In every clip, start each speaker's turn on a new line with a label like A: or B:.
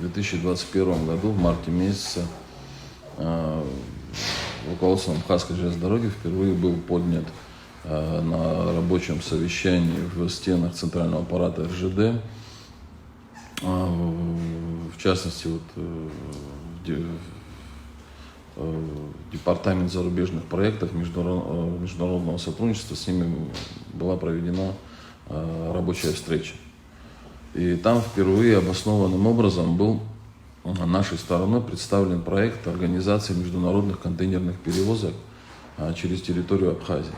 A: в 2021 году, в марте месяце, руководством Абхазской железной дороги впервые был поднят на рабочем совещании в стенах центрального аппарата РЖД, в частности, департамент зарубежных проектов международного сотрудничества, с ними была проведена рабочая встреча. И там впервые обоснованным образом был нашей стороной представлен проект организации международных контейнерных перевозок через территорию Абхазии.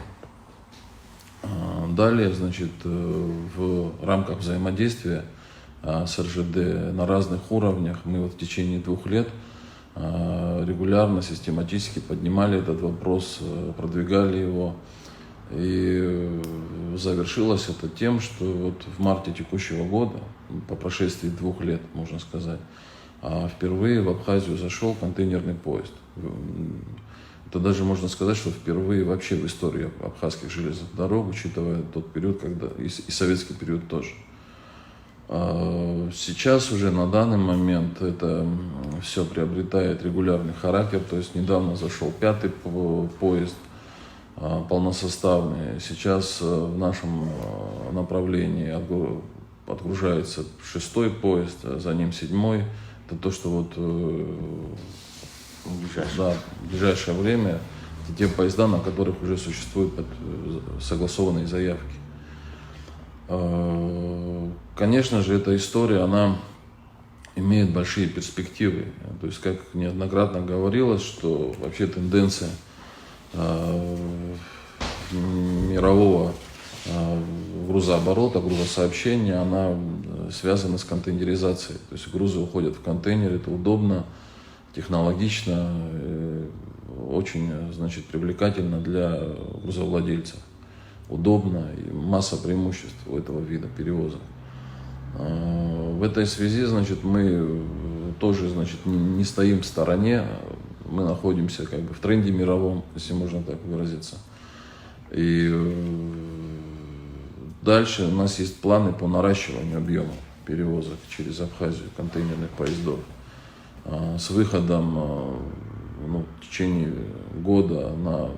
A: Далее, значит, в рамках взаимодействия с РЖД на разных уровнях мы в течение 2 лет регулярно, систематически поднимали этот вопрос, продвигали его. И завершилось это тем, что в марте текущего года, по прошествии 2 лет, можно сказать, впервые в Абхазию зашел контейнерный поезд. Это даже можно сказать, что впервые вообще в истории абхазских железных дорог, учитывая тот период, когда и советский период тоже. Сейчас уже на данный момент это все приобретает регулярный характер, то есть недавно зашел 5-й поезд полносоставный, сейчас в нашем направлении отгружается 6-й поезд, за ним 7-й. Это то, что в ближайшее время это те поезда, на которых уже существуют согласованные заявки. Конечно же, эта история, она имеет большие перспективы. То есть, как неоднократно говорилось, что вообще тенденция мирового грузооборота, грузосообщения, она связана с контейнеризацией. То есть грузы уходят в контейнер, это удобно, технологично, очень, значит, привлекательно для грузовладельцев. Удобно и масса преимуществ у этого вида перевозок. В этой связи, значит, мы тоже, значит, не стоим в стороне, мы находимся как бы в тренде мировом, если можно так выразиться. И дальше у нас есть планы по наращиванию объема перевозок через Абхазию контейнерных поездов с выходом в течение года на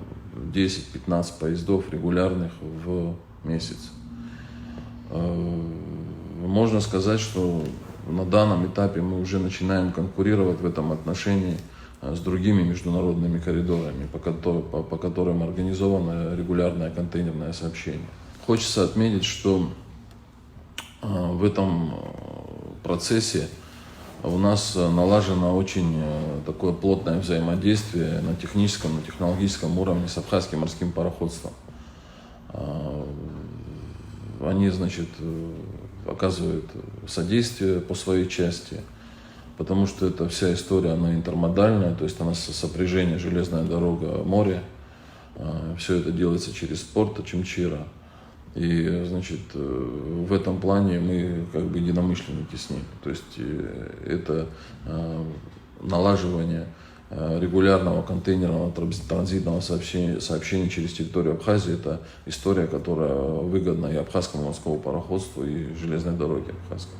A: 10-15 поездов регулярных в месяц. Можно сказать, что на данном этапе мы уже начинаем конкурировать в этом отношении с другими международными коридорами, по которым организовано регулярное контейнерное сообщение. Хочется отметить, что в этом процессе у нас налажено очень такое плотное взаимодействие на техническом, на технологическом уровне с Абхазским морским пароходством. Они, значит, оказывают содействие по своей части, потому что эта вся история, она интермодальная, то есть она сопряжение железная дорога, море. Все это делается через порт Очимчира. И, значит, в этом плане мы как бы единомышленники с ними. То есть это налаживание регулярного контейнерного транзитного сообщения через территорию Абхазии. Это история, которая выгодна и Абхазскому морскому пароходству, и железной дороге Абхазской.